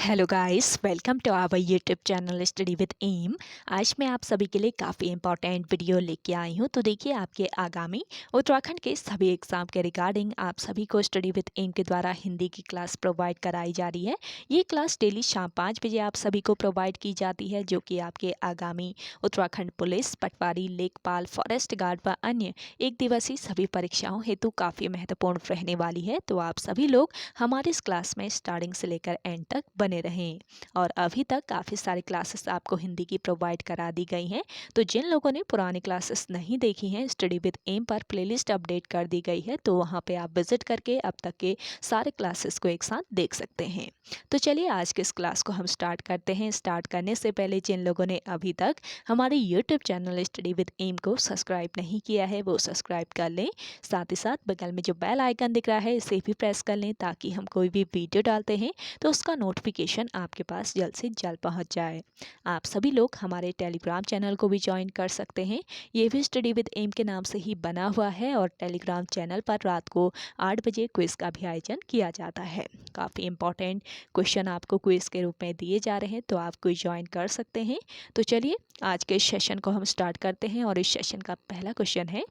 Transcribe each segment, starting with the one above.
Hello guys, welcome to our YouTube channel study with M. आज मैं आप सभी के लिए काफ़ी इंपॉर्टेंट वीडियो लेके आई हूँ। तो देखिए, आपके आगामी उत्तराखंड के सभी एग्ज़ाम के रिगार्डिंग आप सभी को स्टडी विद एम के द्वारा हिंदी की क्लास प्रोवाइड कराई जा रही है। ये क्लास डेली शाम 5 बजे आप सभी को प्रोवाइड की जाती है, जो कि आपके आगामी उत्तराखंड पुलिस, पटवारी, लेखपाल, फॉरेस्ट गार्ड व अन्य एक दिवसीय सभी परीक्षाओं हेतु काफ़ी महत्वपूर्ण रहने वाली है। तो आप सभी लोग हमारे इस क्लास में स्टार्टिंग से लेकर एंड तक बने रहें। और अभी तक काफ़ी सारी क्लासेस आपको हिंदी की प्रोवाइड करा दी गई हैं। तो जिन लोगों ने पुरानी क्लासेस नहीं देखी हैं, स्टडी विद एम पर प्लेलिस्ट अपडेट कर दी गई है, तो वहाँ पे आप विजिट करके अब तक के सारे क्लासेस को एक साथ देख सकते हैं। तो चलिए आज के इस क्लास को हम स्टार्ट करते हैं। स्टार्ट करने से पहले जिन लोगों ने अभी तक हमारे YouTube channel study with M को सब्सक्राइब नहीं किया है, वो सब्सक्राइब कर लें। साथ ही साथ बगल में जो बेल आइकन दिख रहा है, इसे भी प्रेस कर लें, ताकि हम कोई भी वीडियो डालते हैं तो उसका नोटिफिकेशन आपके पास जल्द से जल्द पहुंच जाए। आप सभी लोग हमारे टेलीग्राम चैनल को भी ज्वाइन कर सकते हैं। ये भी स्टडी विद एम के नाम से ही बना हुआ है और टेलीग्राम चैनल पर रात को 8 बजे क्विज़ का भी आयोजन किया जाता है। काफ़ी इंपॉर्टेंट क्वेश्चन आपको क्विज़ के रूप में दिए जा रहे हैं, तो आप क्विज ज्वाइन कर सकते हैं। तो चलिए आज के सेशन को हम स्टार्ट करते हैं और इस सेशन का पहला क्वेश्चन है,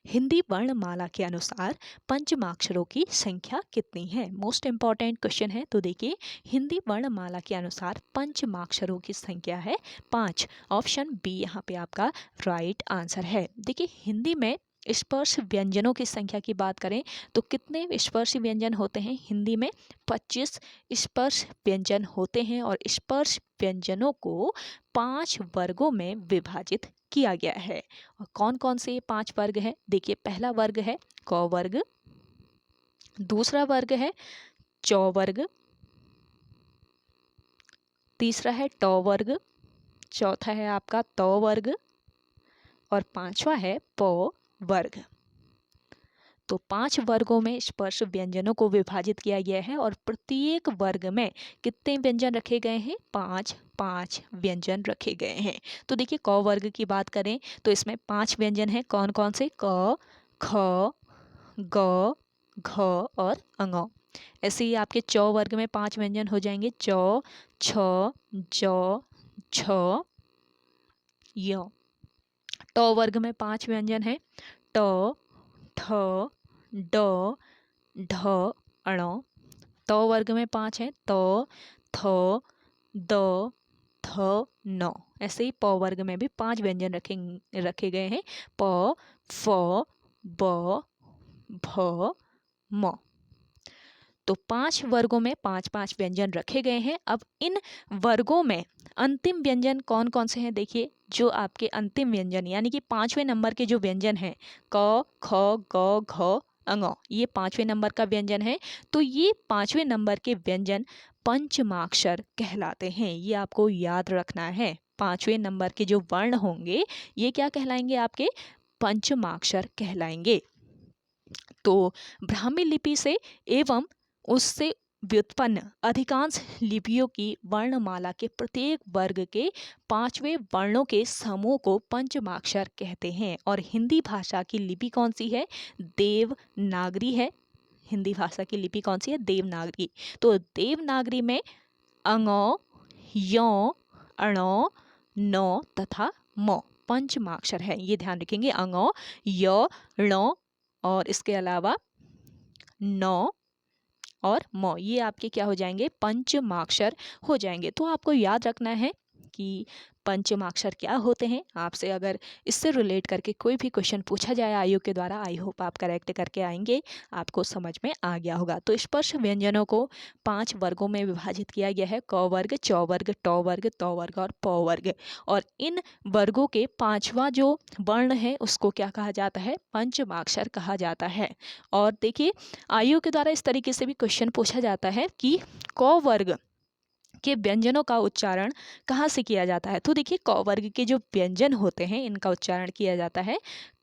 हिंदी वर्णमाला के अनुसार पंचमाक्षरों की संख्या कितनी है। मोस्ट इंपॉर्टेंट क्वेश्चन है। तो देखिए, हिंदी वर्णमाला के अनुसार पंचमाक्षरों की संख्या है 5। ऑप्शन बी यहाँ पे आपका राइट आंसर है। देखिए, हिंदी में स्पर्श व्यंजनों की संख्या की बात करें तो कितने स्पर्श व्यंजन होते हैं हिंदी में? 25 स्पर्श व्यंजन होते हैं और स्पर्श व्यंजनों को 5 वर्गों में विभाजित किया गया है। और कौन कौन से 5 वर्ग हैं? देखिए, पहला वर्ग है क वर्ग, दूसरा वर्ग है च वर्ग, तीसरा है ट वर्ग, चौथा है आपका त वर्ग और पांचवा है प वर्ग। तो 5 वर्गों में स्पर्श व्यंजनों को विभाजित किया गया है और प्रत्येक वर्ग में कितने व्यंजन रखे गए हैं? 5 5 व्यंजन रखे गए हैं। तो देखिए, क वर्ग की बात करें तो इसमें 5 व्यंजन हैं। कौन कौन से? क, ख, ग, घ और अंग। ऐसे ही आपके च वर्ग में 5 व्यंजन हो जाएंगे, च, छ, ज, छ, य। ट वर्ग में 5 व्यंजन हैं, ट, ठ, ड, ढ, अण। त वर्ग में 5 हैं, त, थ, द, थ, न। ऐसे ही प वर्ग में भी 5 व्यंजन रखे गए हैं, प, फ, ब, भ, म। तो 5 वर्गों में 5 व्यंजन रखे गए हैं। अब इन वर्गों में अंतिम व्यंजन कौन कौन से हैं? देखिए, जो आपके अंतिम व्यंजन यानी कि 5वें नंबर के जो व्यंजन हैं, क, ख, ग, घ, अंग, ये 5वें नंबर का व्यंजन है। तो ये 5वें नंबर के व्यंजन पंचमाक्षर कहलाते हैं। ये आपको याद रखना है। 5वें नंबर के जो वर्ण होंगे, ये क्या कहलाएंगे? आपके पंचमाक्षर कहलाएंगे। तो ब्राह्मी लिपि से एवं उससे व्युत्पन्न अधिकांश लिपियों की वर्णमाला के प्रत्येक वर्ग के 5वें वर्णों के समूह को पंचमाक्षर कहते हैं। और हिंदी भाषा की लिपि कौन सी है? देवनागरी है। हिंदी भाषा की लिपि कौन सी है? देवनागरी। तो देवनागरी में अंग, य, अण, न तथा म पंचमाक्षर है। ये ध्यान रखेंगे, अंग, य, ण और इसके अलावा न और म, ये आपके क्या हो जाएंगे? पंचमाक्षर हो जाएंगे। तो आपको याद रखना है कि पंचमाक्षर क्या होते हैं। आपसे अगर इससे रिलेट करके कोई भी क्वेश्चन पूछा जाए आयोग के द्वारा, आई होप आप करेक्ट करके आएंगे, आपको समझ में आ गया होगा। तो स्पर्श व्यंजनों को 5 वर्गों में विभाजित किया गया है, क वर्ग, च वर्ग, ट वर्ग, त वर्ग और प वर्ग। और इन वर्गों के 5वां जो वर्ण है उसको क्या कहा जाता है? पंचमाक्षर कहा जाता है। और देखिए, आयोग के द्वारा इस तरीके से भी क्वेश्चन पूछा जाता है कि क वर्ग के व्यंजनों का उच्चारण कहाँ से किया जाता है? तो देखिए, क वर्ग के जो व्यंजन होते हैं, इनका उच्चारण किया जाता है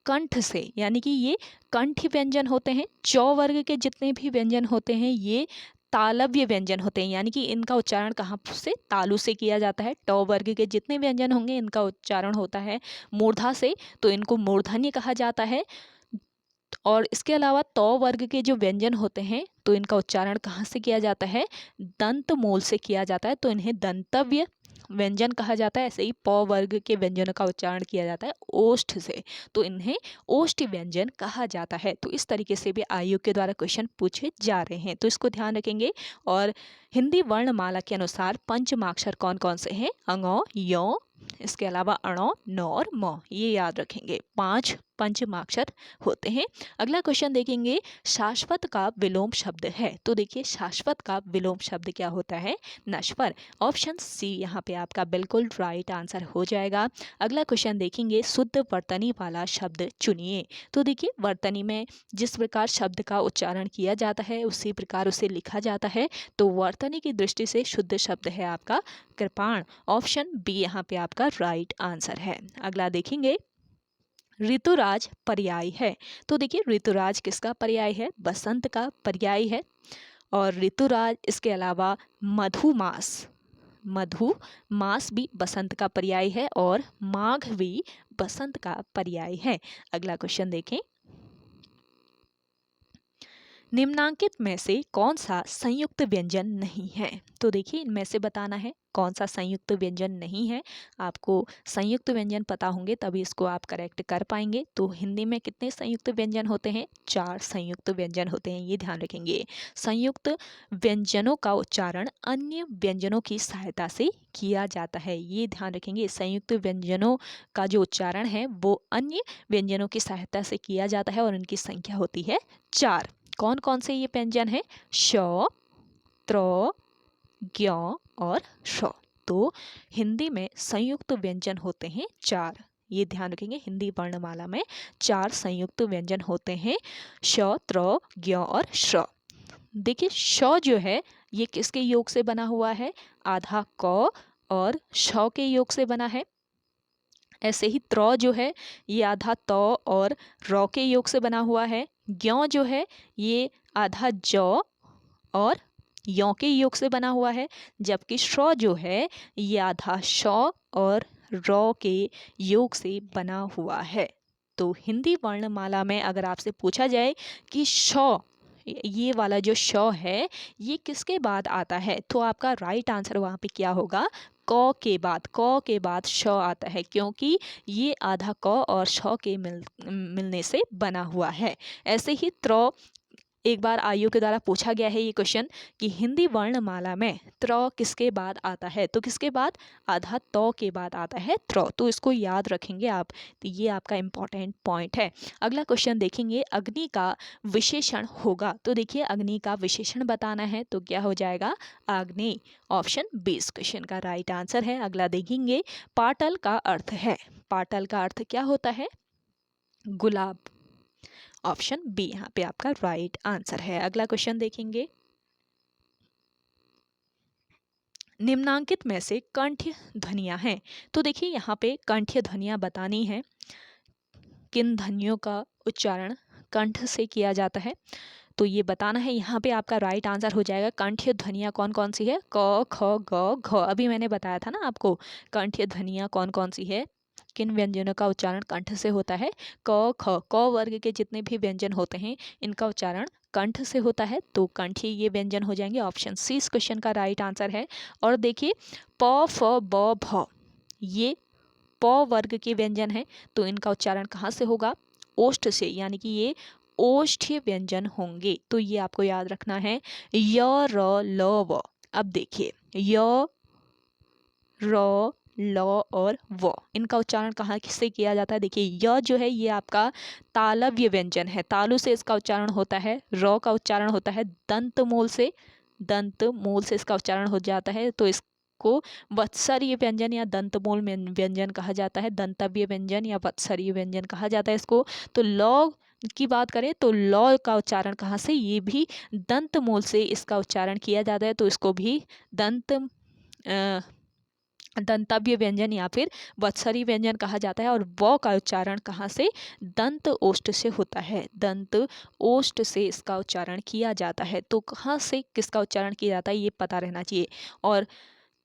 कंठ से, यानी कि ये कंठ व्यंजन होते हैं। च वर्ग के जितने भी व्यंजन होते हैं, ये तालव्य व्यंजन होते हैं, यानी कि इनका उच्चारण कहाँ से? तालु से किया जाता है। ट वर्ग के जितने व्यंजन होंगे, इनका उच्चारण होता है मूर्धा से, तो इनको मूर्धन्य कहा जाता है। और इसके अलावा तौ वर्ग के जो व्यंजन होते हैं तो इनका उच्चारण कहाँ से किया जाता है, दंत मूल से किया जाता है, तो इन्हें दंतव्य व्यंजन कहा जाता है। ऐसे ही प वर्ग के व्यंजनों का उच्चारण किया जाता है ओष्ठ से, तो इन्हें ओष्ठ व्यंजन कहा जाता है। तो इस तरीके से भी आयोग के द्वारा क्वेश्चन पूछे जा रहे हैं, तो इसको ध्यान रखेंगे। और हिंदी वर्णमाला के अनुसार पंचमाक्षर कौन कौन से हैं, अंगौ, यो, इसके अलावा अणो, नौ और म, ये याद रखेंगे, 5 पंचमाक्षर होते हैं। अगला क्वेश्चन देखेंगे, शाश्वत का विलोम शब्द है। तो देखिए शाश्वत का विलोम शब्द क्या होता है, नश्वर। ऑप्शन सी यहाँ पे आपका बिल्कुल राइट आंसर हो जाएगा। अगला क्वेश्चन देखेंगे, शुद्ध वर्तनी वाला शब्द चुनिए। तो देखिए वर्तनी में जिस प्रकार शब्द का उच्चारण किया जाता है उसी प्रकार उसे लिखा जाता है, तो वर्तनी की दृष्टि से शुद्ध शब्द है आपका कृपाण। ऑप्शन बी यहाँ पे आपका राइट आंसर है। अगला देखेंगे, ऋतुराज पर्याय है। तो देखिए ऋतुराज किसका पर्याय है, बसंत का पर्याय है। और ऋतुराज, इसके अलावा मधुमास, मधुमास भी बसंत का पर्याय है, और माघ भी बसंत का पर्याय है। अगला क्वेश्चन देखें, निम्नांकित में से कौन सा संयुक्त व्यंजन नहीं है। तो देखिए इनमें से बताना है कौन सा संयुक्त व्यंजन नहीं है। आपको संयुक्त व्यंजन पता होंगे तभी इसको आप करेक्ट कर पाएंगे। तो हिंदी में कितने संयुक्त व्यंजन होते हैं, 4 संयुक्त व्यंजन होते हैं, ये ध्यान रखेंगे। संयुक्त व्यंजनों का उच्चारण अन्य व्यंजनों की सहायता से किया जाता है, ये ध्यान रखेंगे। संयुक्त व्यंजनों का जो उच्चारण है वो अन्य व्यंजनों की सहायता से किया जाता है, और उनकी संख्या होती है 4। कौन कौन से ये व्यंजन है, श, त्र, ज्ञ और श। तो हिंदी में संयुक्त व्यंजन होते हैं 4, ये ध्यान रखेंगे। हिंदी वर्णमाला में 4 संयुक्त व्यंजन होते हैं, श, त्र, ज्ञ और श। देखिए श जो है ये किसके योग से बना हुआ है, आधा क और श के योग से बना है। ऐसे ही त्र जो है ये आधा त और र के योग से बना हुआ है। ज्ञ जो है ये आधा ज और यों के योग से बना हुआ है, जबकि श्र जो है ये आधा श और र के योग से बना हुआ है। तो हिंदी वर्णमाला में अगर आपसे पूछा जाए कि श, ये वाला जो श है ये किसके बाद आता है, तो आपका राइट आंसर वहाँ पे क्या होगा, क के बाद श आता है, क्योंकि ये आधा क और श के मिलने से बना हुआ है। ऐसे ही त्र, एक बार आयु के द्वारा पूछा गया है ये क्वेश्चन कि हिंदी वर्णमाला में त्र किसके बाद आता है, तो किसके बाद, आधा त के बाद आता है त्र। तो इसको याद रखेंगे आप, तो ये आपका इम्पॉर्टेंट पॉइंट है। अगला क्वेश्चन देखेंगे, अग्नि का विशेषण होगा। तो देखिए अग्नि का विशेषण बताना है तो क्या हो जाएगा, आग्नेय। ऑप्शन बी इस क्वेश्चन का राइट आंसर है। अगला देखेंगे, पाटल का अर्थ है। पाटल का अर्थ क्या होता है, गुलाब। ऑप्शन बी यहाँ पे आपका राइट आंसर है। अगला क्वेश्चन देखेंगे, निम्नांकित में से कंठ्य ध्वनियां हैं। तो देखिए यहाँ पे कंठ्य ध्वनियां बतानी है, किन ध्वनियों का उच्चारण कंठ से किया जाता है, तो ये बताना है। यहाँ पे आपका राइट आंसर हो जाएगा, कंठ्य ध्वनियाँ कौन कौन सी है, क, ख, ग, घ। अभी मैंने बताया था ना आपको कंठ्य ध्वनियाँ कौन कौन सी है, किन व्यंजनों का उच्चारण कंठ से होता है, क, ख। क वर्ग के जितने भी व्यंजन होते हैं इनका उच्चारण कंठ से होता है, तो कंठी ये व्यंजन हो जाएंगे। ऑप्शन सी इस क्वेश्चन का राइट आंसर है। और देखिए प, फ, ब, भ, ये प वर्ग के व्यंजन है, तो इनका उच्चारण कहाँ से होगा, ओष्ठ से, यानी कि ये ओष्ठ्य व्यंजन होंगे, तो ये आपको याद रखना है। य, र, ल, व। अब देखिए य, र, ल और व, इनका उच्चारण कहाँ से किया जाता है, देखिए य जो है ये आपका तालव्य व्यंजन है, तालु से इसका उच्चारण होता है। र का उच्चारण होता है दंत मूल से, दंत मूल से इसका उच्चारण हो जाता है, तो इसको वत्सरीय व्यंजन या दंतमूल व्यंजन कहा जाता है, दंतव्य व्यंजन या वत्सरीय व्यंजन कहा जाता है इसको। तो ल की बात करें तो ल का उच्चारण कहाँ से, ये भी दंत मूल से इसका उच्चारण किया जाता है, तो इसको भी दंतव्य व्यंजन या फिर वत्सरी व्यंजन कहा जाता है। और व का उच्चारण कहाँ से, दंत ओष्ठ से होता है, दंत ओष्ठ से इसका उच्चारण किया जाता है। तो कहाँ से किसका उच्चारण किया जाता है ये पता रहना चाहिए। और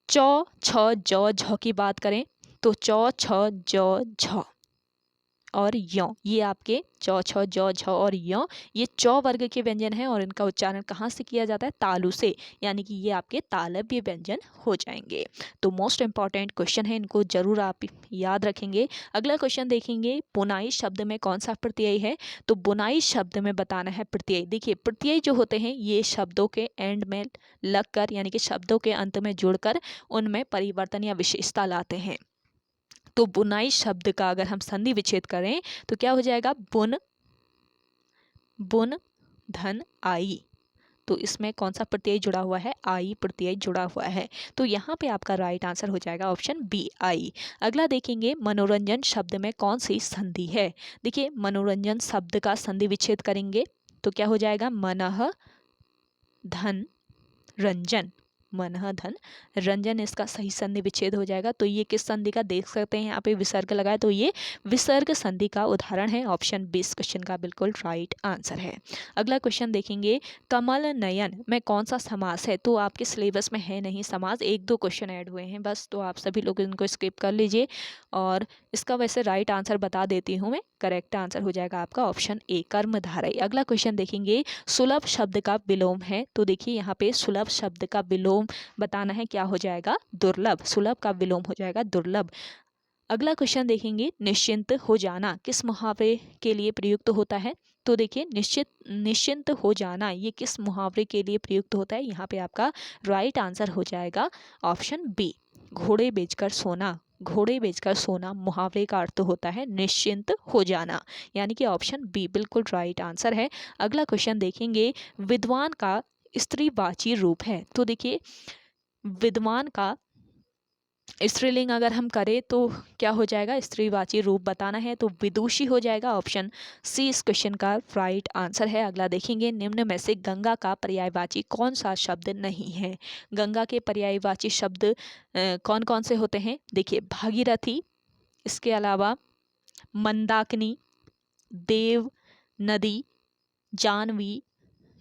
चौ, छ, ज, झ की बात करें तो चौ, छ, ज, झ, और यौ, ये आपके चौ छ जौ झ और यौ, ये चौ वर्ग के व्यंजन हैं और इनका उच्चारण कहाँ से किया जाता है? तालु से, यानी कि ये आपके तालव्य व्यंजन हो जाएंगे। तो मोस्ट इंपॉर्टेंट क्वेश्चन है, इनको जरूर आप याद रखेंगे। अगला क्वेश्चन देखेंगे, बुनाई शब्द में कौन सा प्रत्यय है? तो बुनाई शब्द में बताना है प्रत्यय। देखिए प्रत्यय जो होते हैं ये शब्दों के एंड में लगकर, यानी कि शब्दों के अंत में जुड़कर उनमें परिवर्तन या विशेषता लाते हैं। तो बुनाई शब्द का अगर हम संधि विच्छेद करें तो क्या हो जाएगा? बुन, बुन धन आई। तो इसमें कौन सा प्रत्यय जुड़ा हुआ है? आई प्रत्यय जुड़ा हुआ है। तो यहाँ पे आपका राइट आंसर हो जाएगा ऑप्शन बी, आई। अगला देखेंगे, मनोरंजन शब्द में कौन सी संधि है? देखिए मनोरंजन शब्द का संधि विच्छेद करेंगे तो क्या हो जाएगा? मनः धन रंजन, मनः धन रंजन, इसका सही संधि विच्छेद हो जाएगा। तो ये किस संधि का देख सकते हैं, यहाँ पे विसर्ग लगाए तो ये विसर्ग संधि का उदाहरण है। ऑप्शन बी इस क्वेश्चन का बिल्कुल राइट आंसर है। अगला क्वेश्चन देखेंगे, कमल नयन में कौन सा समास है? तो आपके सिलेबस में है नहीं समास, एक दो क्वेश्चन ऐड हुए हैं बस, तो आप सभी लोग इनको स्किप कर लीजिए। और इसका वैसे राइट आंसर बता देती हूँ मैं, करेक्ट आंसर हो जाएगा आपका ऑप्शन ए, कर्मधारय। अगला क्वेश्चन देखेंगे, सुलभ शब्द का विलोम है। तो देखिए यहाँ पे सुलभ शब्द का विलोम बताना है, क्या हो जाएगा? दुर्लभ। सुलभ का विलोम हो जाएगा दुर्लभ। अगला क्वेश्चन देखेंगे, निश्चिंत हो जाना किस मुहावरे के लिए प्रयुक्त होता है? तो देखिए निश्चिंत हो जाना ये किस मुहावरे के लिए प्रयुक्त होता है? यहाँ पे आपका राइट आंसर हो जाएगा ऑप्शन बी, घोड़े बेचकर सोना। घोड़े बेचकर सोना मुहावरे का अर्थ होता है निश्चिंत हो जाना, यानी कि ऑप्शन बी बिल्कुल राइट आंसर है। अगला क्वेश्चन देखेंगे, विद्वान का स्त्रीवाची रूप है। तो देखिए विद्वान का स्त्रीलिंग अगर हम करें तो क्या हो जाएगा? स्त्रीवाची रूप बताना है तो विदुषी हो जाएगा। ऑप्शन सी इस क्वेश्चन का राइट आंसर है। अगला देखेंगे, निम्न में से गंगा का पर्यायवाची कौन सा शब्द नहीं है? गंगा के पर्यायवाची शब्द कौन कौन से होते हैं? देखिए भागीरथी, इसके अलावा मंदाकिनी, देव नदी, जानवी,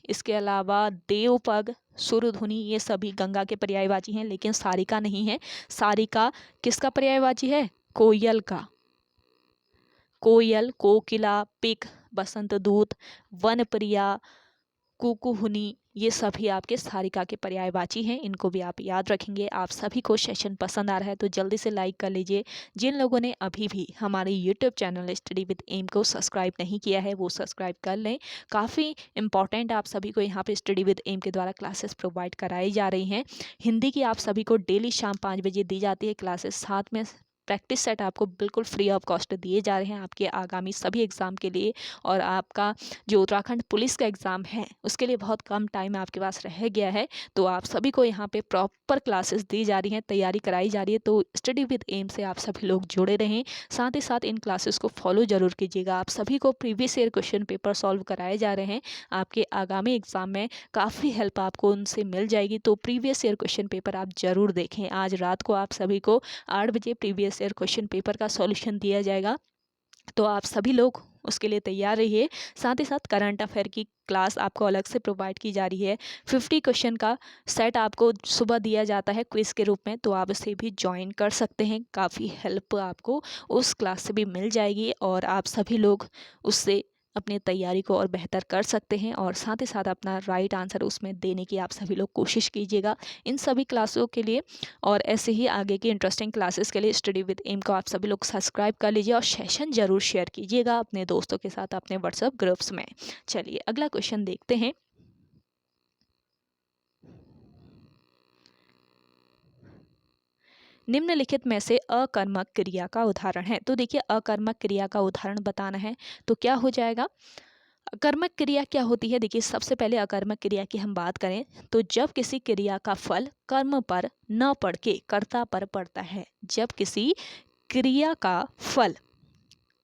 इसके अलावा देवपग, सुरधुनी, ये सभी गंगा के पर्यायवाची हैं। लेकिन सारिका नहीं है। सारिका किसका पर्यायवाची है? कोयल का। कोयल, कोकिला, पिक, बसंत दूत, वनप्रिया, कुकुहुनी, ये सभी आपके सारिका के पर्यायवाची हैं। इनको भी आप याद रखेंगे। आप सभी को सेशन पसंद आ रहा है तो जल्दी से लाइक कर लीजिए। जिन लोगों ने अभी भी हमारे YouTube channel study with M को सब्सक्राइब नहीं किया है वो सब्सक्राइब कर लें। काफ़ी इंपॉर्टेंट आप सभी को यहाँ पे स्टडी विद एम के द्वारा क्लासेस प्रोवाइड कराई जा रही हैं। हिंदी की आप सभी को डेली शाम 5 बजे दी जाती है क्लासेस, साथ में प्रैक्टिस सेट आपको बिल्कुल फ्री ऑफ कॉस्ट दिए जा रहे हैं आपके आगामी सभी एग्ज़ाम के लिए। और आपका जो उत्तराखंड पुलिस का एग्ज़ाम है उसके लिए बहुत कम टाइम आपके पास रह गया है, तो आप सभी को यहाँ पे प्रॉपर क्लासेस दी जा रही हैं, तैयारी कराई जा रही है। तो स्टडी विद एम से आप सभी लोग जुड़े रहें, साथ ही साथ इन क्लासेस को फॉलो जरूर कीजिएगा। आप सभी को previous year question paper solve कराए जा रहे हैं, आपके आगामी एग्ज़ाम में काफ़ी हेल्प आपको उनसे मिल जाएगी। तो प्रीवियस ईयर क्वेश्चन पेपर आप ज़रूर देखें। आज रात को आप सभी को 8 बजे प्रीवियस ईयर क्वेश्चन पेपर का सॉल्यूशन दिया जाएगा, तो आप सभी लोग उसके लिए तैयार रहिए। साथ ही साथ करंट अफेयर की क्लास आपको अलग से प्रोवाइड की जा रही है। 50 क्वेश्चन का सेट आपको सुबह दिया जाता है क्विज के रूप में, तो आप इसे भी ज्वाइन कर सकते हैं। काफ़ी हेल्प आपको उस क्लास से भी मिल जाएगी और आप सभी लोग उससे अपनी तैयारी को और बेहतर कर सकते हैं। और साथ ही साथ अपना राइट आंसर उसमें देने की आप सभी लोग कोशिश कीजिएगा इन सभी क्लासों के लिए। और ऐसे ही आगे की इंटरेस्टिंग क्लासेस के लिए स्टडी विद एम को आप सभी लोग सब्सक्राइब कर लीजिए और सेशन ज़रूर शेयर कीजिएगा अपने दोस्तों के साथ अपने व्हाट्सएप ग्रुप्स में। चलिए अगला क्वेश्चन देखते हैं। निम्नलिखित में से अकर्मक क्रिया का उदाहरण है। तो देखिए अकर्मक क्रिया का उदाहरण बताना है तो क्या हो जाएगा? अकर्मक क्रिया क्या होती है? देखिए सबसे पहले अकर्मक क्रिया की हम बात करें तो जब किसी क्रिया का फल कर्म पर न पड़ के कर्ता पर पड़ता है। जब किसी क्रिया का फल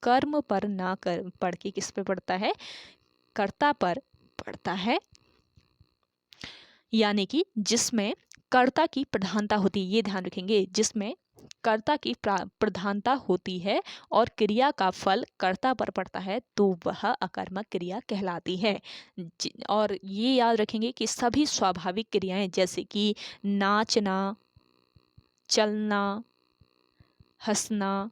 कर्म पर ना कर पड़ के किस पे पड़ता है? कर्ता पर पड़ता है, यानी कि जिसमें कर्ता की प्रधानता होती है। ये ध्यान रखेंगे, जिसमें कर्ता की प्रधानता होती है और क्रिया का फल कर्ता पर पड़ता है तो वह अकर्मक क्रिया कहलाती है। और ये याद रखेंगे कि सभी स्वाभाविक क्रियाएं जैसे कि नाचना, चलना, हंसना,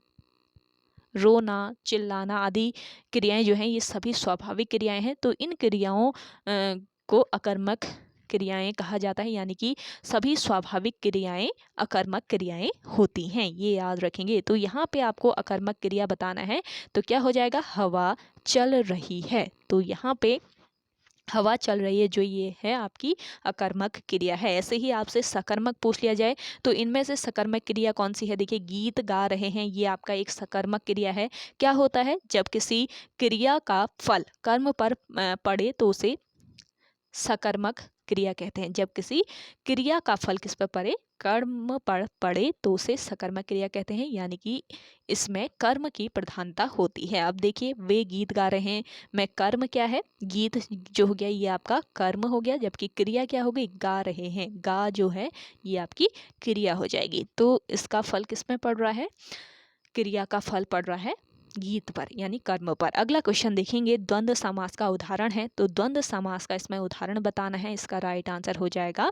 रोना, चिल्लाना आदि क्रियाएं जो हैं ये सभी स्वाभाविक क्रियाएं हैं। तो इन क्रियाओं को अकर्मक क्रियाएं कहा जाता है, यानी कि सभी स्वाभाविक क्रियाएं अकर्मक क्रियाएं होती हैं, ये याद रखेंगे। तो यहाँ पे आपको अकर्मक क्रिया बताना है, तो क्या हो जाएगा, हवा चल रही है। तो यहाँ पे हवा चल रही है जो ये है आपकी अकर्मक क्रिया है। ऐसे ही आपसे सकर्मक पूछ लिया जाए तो इनमें से सकर्मक क्रिया कौन सी है। देखिए, गीत गा रहे हैं, ये आपका एक सकर्मक क्रिया है। क्या होता है, जब किसी क्रिया का फल कर्म पर पड़े तो उसे सकर्मक क्रिया कहते हैं। जब किसी क्रिया का फल किस पर पड़े, कर्म पर पड़े तो उसे सकर्मक क्रिया कहते हैं, यानी कि इसमें कर्म की प्रधानता होती है। अब देखिए, वे गीत गा रहे हैं, मैं कर्म क्या है, गीत जो हो गया ये आपका कर्म हो गया, जबकि क्रिया क्या हो गई, गा रहे हैं, गा जो है ये आपकी क्रिया हो जाएगी। तो इसका फल किस में पड़ रहा है, क्रिया का फल पड़ रहा है गीत पर, यानी कर्म पर। अगला क्वेश्चन देखेंगे, द्वंद्व समास का उदाहरण है। तो द्वंद्व समास का इसमें उदाहरण बताना है। इसका राइट आंसर हो जाएगा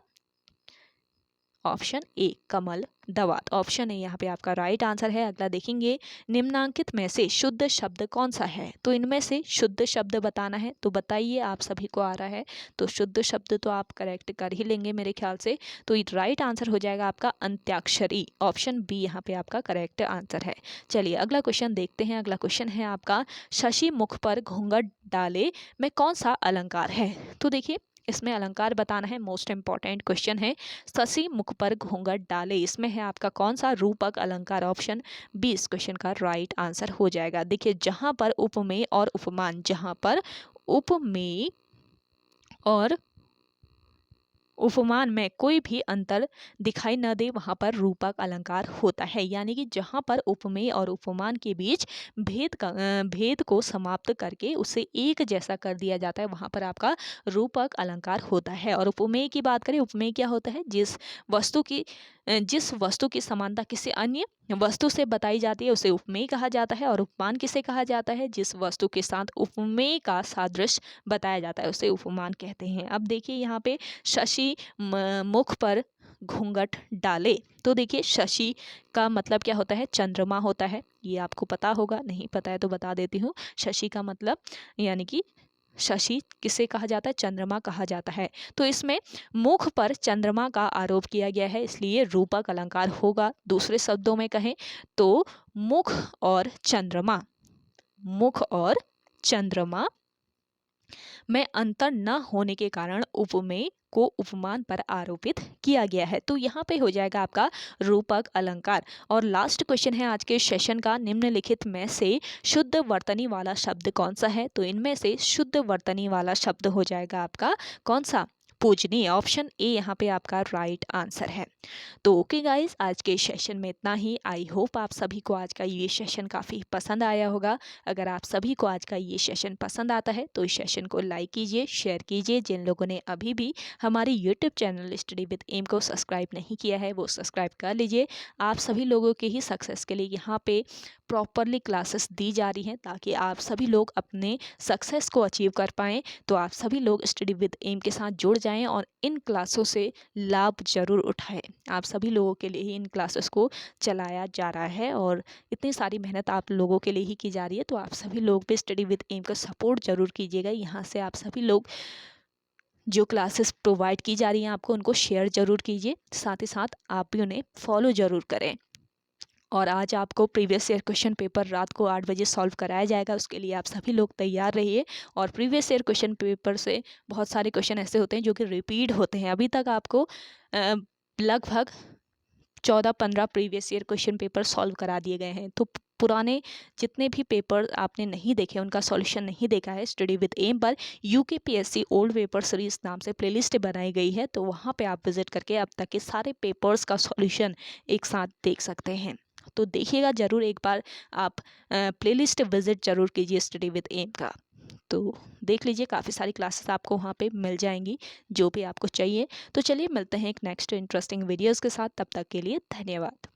ऑप्शन ए, कमल दवात। ऑप्शन ए यहाँ पे आपका राइट आंसर है। अगला देखेंगे, निम्नांकित में से शुद्ध शब्द कौन सा है। तो इनमें से शुद्ध शब्द बताना है। तो बताइए, आप सभी को आ रहा है तो शुद्ध शब्द तो आप करेक्ट कर ही लेंगे मेरे ख्याल से। तो राइट आंसर हो जाएगा आपका अंत्याक्षरी। ऑप्शन बी यहाँ पे आपका करेक्ट आंसर है। चलिए अगला क्वेश्चन देखते हैं। अगला क्वेश्चन है आपका, शशि मुख पर घूंघट डाले में कौन सा अलंकार है। तो देखिए, इसमें अलंकार बताना है, मोस्ट इंपॉर्टेंट क्वेश्चन है। शशि मुख पर घूंघट डाले, इसमें है आपका कौन सा रूपक अलंकार। ऑप्शन बी इस क्वेश्चन का राइट आंसर हो जाएगा। देखिए, जहां पर उपमेय और उपमान, जहां पर उपमेय और उपमान में कोई भी अंतर दिखाई न दे वहां पर रूपक अलंकार होता है। यानी कि जहां पर उपमेय और उपमान के बीच भेद को समाप्त करके उसे एक जैसा कर दिया जाता है, वहां पर आपका रूपक अलंकार होता है। और उपमेय की बात करें, उपमेय क्या होता है, जिस वस्तु की समानता किसी अन्य वस्तु से बताई जाती है उसे उपमेय कहा जाता है। और उपमान किसे कहा जाता है, जिस वस्तु के साथ उपमेय का सादृश्य बताया जाता है उसे उपमान कहते हैं। अब देखिए, यहाँ पे शशि मुख पर घूंघट डाले, तो देखिए शशि का मतलब क्या होता है, चंद्रमा होता है। ये आपको पता होगा, नहीं पता है तो बता देती हूँ। शशि का मतलब यानी कि शशि किसे कहा जाता है, चंद्रमा कहा जाता है। तो इसमें मुख पर चंद्रमा का आरोप किया गया है, इसलिए रूपक अलंकार होगा। दूसरे शब्दों में कहें तो मुख और चंद्रमा में अंतर न होने के कारण उपमेय को उपमान पर आरोपित किया गया है। तो यहाँ पे हो जाएगा आपका रूपक अलंकार। और लास्ट क्वेश्चन है आज के सेशन का, निम्नलिखित में से शुद्ध वर्तनी वाला शब्द कौन सा है। तो इनमें से शुद्ध वर्तनी वाला शब्द हो जाएगा आपका कौन सा, पूजनीय। ऑप्शन ए यहाँ पे आपका राइट आंसर है। तो ओके गाइस, आज के सेशन में इतना ही। आई होप आप सभी को आज का ये सेशन काफ़ी पसंद आया होगा। अगर आप सभी को आज का ये सेशन पसंद आता है तो इस सेशन को लाइक कीजिए, शेयर कीजिए। जिन लोगों ने अभी भी हमारी YouTube channel study with M को सब्सक्राइब नहीं किया है वो सब्सक्राइब कर लीजिए। आप सभी लोगों के ही सक्सेस के लिए यहाँ पे प्रॉपरली क्लासेस दी जा रही हैं, ताकि आप सभी लोग अपने सक्सेस को अचीव कर पाएँ। तो आप सभी लोग स्टडी विद एम के साथ जुड़ जाएं और इन क्लासों से लाभ जरूर उठाएं। आप सभी लोगों के लिए ही इन क्लासेस को चलाया जा रहा है और इतनी सारी मेहनत आप लोगों के लिए ही की जा रही है। तो आप सभी लोग भी स्टडी विद एम का सपोर्ट जरूर कीजिएगा। यहाँ से आप सभी लोग जो क्लासेस प्रोवाइड की जा रही हैं आपको उनको शेयर जरूर कीजिए, साथ ही साथ आप भी उन्हें फॉलो जरूर करें। और आज आपको प्रीवियस ईयर क्वेश्चन पेपर रात को 8 बजे सॉल्व कराया जाएगा, उसके लिए आप सभी लोग तैयार रहिए। और प्रीवियस ईयर क्वेश्चन पेपर से बहुत सारे क्वेश्चन ऐसे होते हैं जो कि रिपीट होते हैं। अभी तक आपको लगभग 14-15 previous year question paper solve करा दिए गए हैं। तो पुराने जितने भी पेपर आपने नहीं देखे, उनका सॉल्यूशन नहीं देखा है, स्टडी विद एम पर यूकेपीएससी ओल्ड पेपर सीरीज नाम से प्लेलिस्ट बनाई गई है। तो वहाँ पे आप विजिट करके अब तक के सारे पेपर्स का सॉल्यूशन एक साथ देख सकते हैं। तो देखिएगा ज़रूर, एक बार आप प्लेलिस्ट विजिट जरूर कीजिए स्टडी विद एम का। तो देख लीजिए, काफ़ी सारी क्लासेस आपको वहाँ पे मिल जाएंगी जो भी आपको चाहिए। तो चलिए मिलते हैं एक नेक्स्ट इंटरेस्टिंग वीडियोस के साथ, तब तक के लिए धन्यवाद।